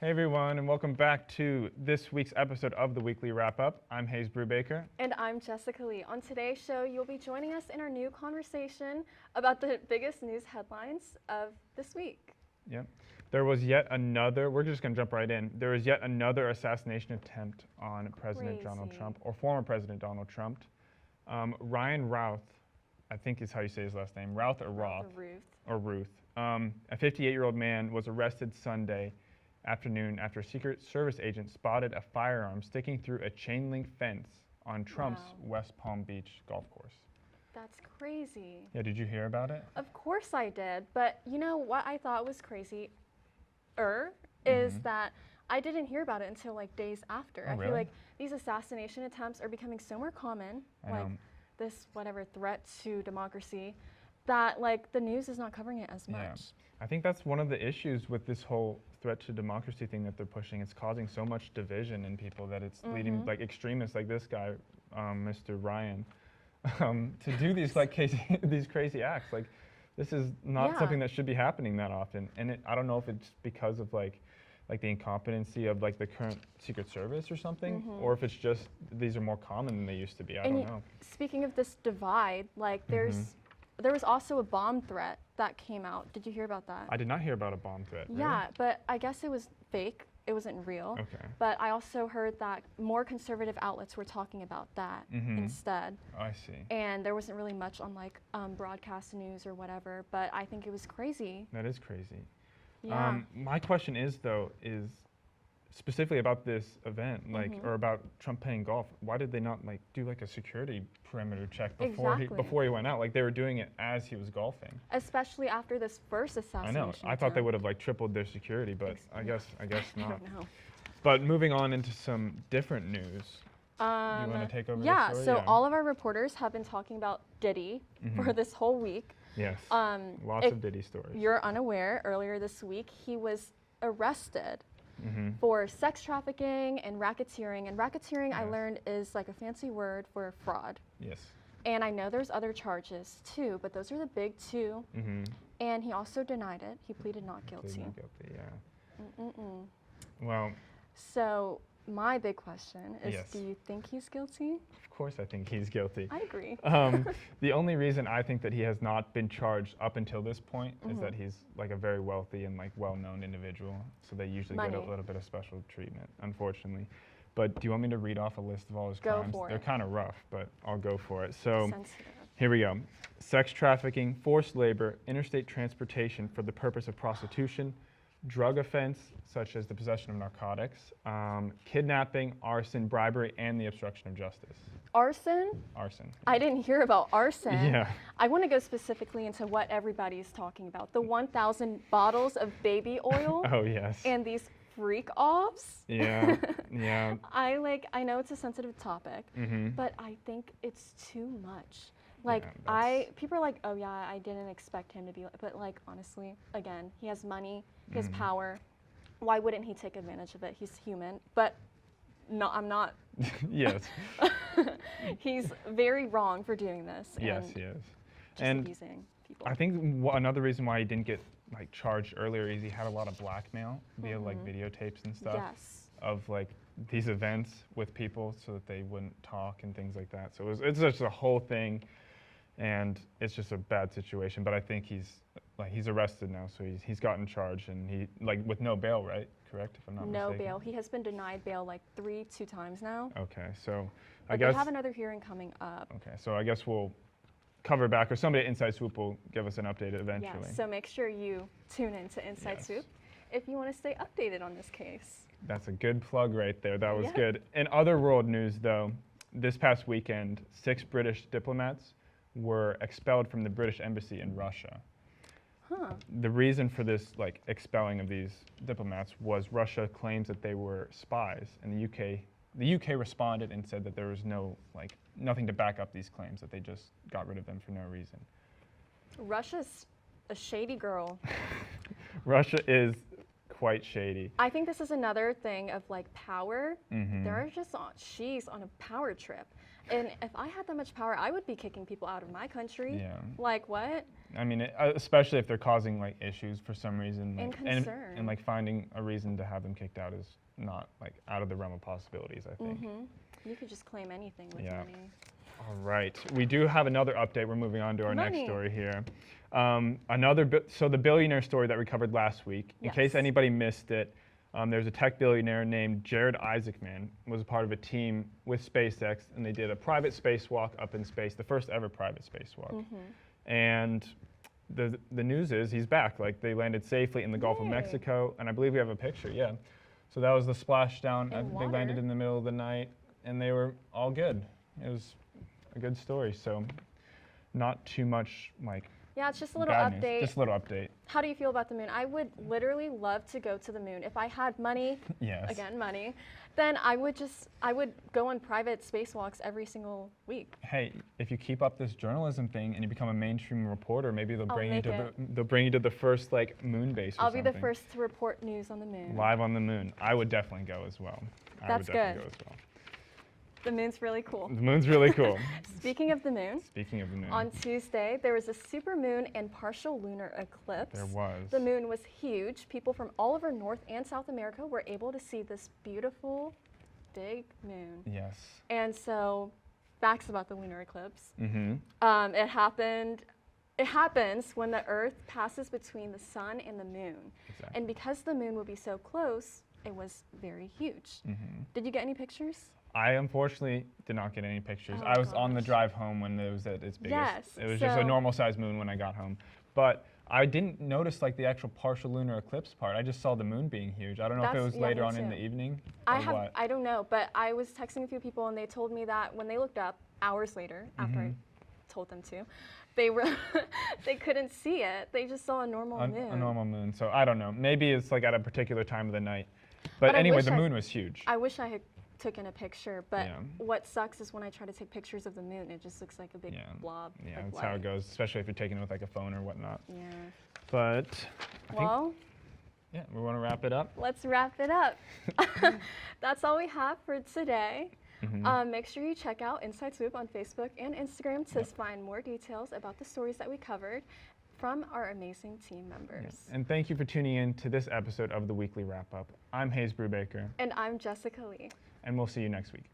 Hey everyone, and welcome back to this week's episode of the Weekly Wrap-Up. I'm Hayes Brubaker. And I'm Jessica Lee. On today's show, you'll be joining us in our new conversation about the biggest news headlines of this week. Yep. There was yet another, we're just going to jump right in. There was yet another assassination attempt on President Donald Trump, or former President Donald Trump. Ryan Routh, I think is how you say his last name, Routh or Roth? Or Ruth. A 58-year-old man was arrested Sunday afternoon after a Secret Service agent spotted a firearm sticking through a chain link fence on Trump's West Palm Beach golf course. That's crazy. Yeah, did you hear about it? Of course I did, but you know what I thought was crazy is that I didn't hear about it until like days after. Oh, I really? feel like these assassination attempts are becoming so more common, this whatever threat to democracy, that like the news is not covering it as much. Yeah. I think that's one of the issues with this whole threat to democracy thing that they're pushing. It's causing so much division in people that it's leading like extremists like this guy, Mr. Ryan, to do these like these crazy acts. Like this is not something that should be happening that often. And I don't know if it's because of like the incompetency of like the current Secret Service or something, or if it's just these are more common than they used to be. I don't know. Speaking of this divide, like there was also a bomb threat that came out. Did you hear about that? I did not hear about a bomb threat. Yeah, but I guess it was fake. It wasn't real. Okay. But I also heard that more conservative outlets were talking about that instead. Oh, I see. And there wasn't really much on like broadcast news or whatever, but I think it was crazy. That is crazy. Yeah. My question is specifically about this event, like, or about Trump playing golf. Why did they not like do like a security perimeter check before he went out? Like they were doing it as he was golfing. Especially after this first assassination. I know. I thought they would have like tripled their security, but I guess not. I don't know. But moving on into some different news. You want to take over? Yeah. The story? So all of our reporters have been talking about Diddy for this whole week. Yes. Lots of Diddy stories. You're unaware, earlier this week he was arrested for sex trafficking and racketeering. And racketeering, I learned, is like a fancy word for fraud. Yes. And I know there's other charges too, but those are the big two. And he also denied it. He pleaded not guilty. Pleaded not guilty, yeah. Well. So my big question is, Yes. do you think he's guilty? Of course I think he's guilty. I agree. The only reason I think that he has not been charged up until this point is that he's like a very wealthy and like well-known individual, so they usually get a little bit of special treatment, unfortunately. But do you want me to read off a list of all his crimes? They're kind of rough, but I'll go for it. So here we go. Sex trafficking, forced labor, interstate transportation for the purpose of prostitution, drug offense, such as the possession of narcotics, kidnapping, arson, bribery, and the obstruction of justice. Arson? Arson. I didn't hear about arson. Yeah. I want to go specifically into what everybody's talking about. The 1,000 bottles of baby oil. Oh, yes. And these freak offs. Yeah, yeah. I know it's a sensitive topic, but I think it's too much. Like people are like, oh yeah, I didn't expect him to be, but like honestly, again, he has money, he has power. Why wouldn't he take advantage of it? He's human, but no, I'm not. Yes. He's very wrong for doing this. Yes, he is. Just and abusing people. I think another reason why he didn't get like charged earlier is he had a lot of blackmail via like videotapes and stuff of like these events with people so that they wouldn't talk and things like that. So it's just a whole thing, and it's just a bad situation. But I think he's arrested now, so he's gotten charged, and he like with no bail, right? Correct, if I'm not mistaken. No bail. He has been denied bail like two times now. Okay, so I guess they have another hearing coming up. Okay, so I guess we'll cover back, or somebody at Inside Swoop will give us an update eventually. Yeah, so make sure you tune in to Inside Swoop if you want to stay updated on this case. That's a good plug right there. That was good. In other world news, though, this past weekend, 6 British diplomats were expelled from the British embassy in Russia. The reason for this like expelling of these diplomats was Russia claims that they were spies, and the UK responded and said that there was nothing to back up these claims, that they just got rid of them for no reason. Russia's a shady girl. Russia is quite shady. I think this is another thing of like power. She's on a power trip. And if I had that much power, I would be kicking people out of my country. Yeah. Like what? I mean, especially if they're causing like issues for some reason, like, and like finding a reason to have them kicked out is not like out of the realm of possibilities, I think. You could just claim anything with money. All right, we do have another update. We're moving on to our next story here. So the billionaire story that we covered last week, in case anybody missed it, there's a tech billionaire named Jared Isaacman, was a part of a team with SpaceX, and they did a private spacewalk up in space, the first ever private spacewalk. And the news is he's back. Like, they landed safely in the Gulf of Mexico, and I believe we have a picture, So that was the splashdown. They landed in the middle of the night, and they were all good. It was a good story, so not too much like it's just a little update. News. Just a little update. How do you feel about the moon? I would literally love to go to the moon. If I had money, again, money, then I would go on private spacewalks every single week. Hey, if you keep up this journalism thing and you become a mainstream reporter, maybe they'll bring you to the first like moon base or something. I'll be the first to report news on the moon. Live on the moon. I would definitely go as well. That's good. The moon's really cool. The moon's really cool. Speaking of the moon. On Tuesday, there was a supermoon and partial lunar eclipse. There was. The moon was huge. People from all over North and South America were able to see this beautiful, big moon. Yes. And so, facts about the lunar eclipse. It happens when the Earth passes between the sun and the moon. Exactly. And because the moon would be so close, it was very huge. Did you get any pictures? I unfortunately did not get any pictures. Oh, I was on the drive home when it was at its biggest. Yes, it was just a normal sized moon when I got home. But I didn't notice like the actual partial lunar eclipse part. I just saw the moon being huge. I don't know if it was later on in the evening or what. I don't know, but I was texting a few people and they told me that when they looked up hours later, after I told them to, they couldn't see it. They just saw a normal moon. A normal moon. So I don't know. Maybe it's like at a particular time of the night. But anyway, the moon was huge. I wish I had taken a picture, but what sucks is when I try to take pictures of the moon, it just looks like a big blob. Yeah, that's how it goes, especially if you're taking it with like a phone or whatnot. Yeah. But I think, we want to wrap it up. Let's wrap it up. That's all we have for today. Make sure you check out Inside Swoop on Facebook and Instagram to find more details about the stories that we covered from our amazing team members. And thank you for tuning in to this episode of the Weekly Wrap Up. I'm Hayes Brubaker. And I'm Jessica Lee. And we'll see you next week.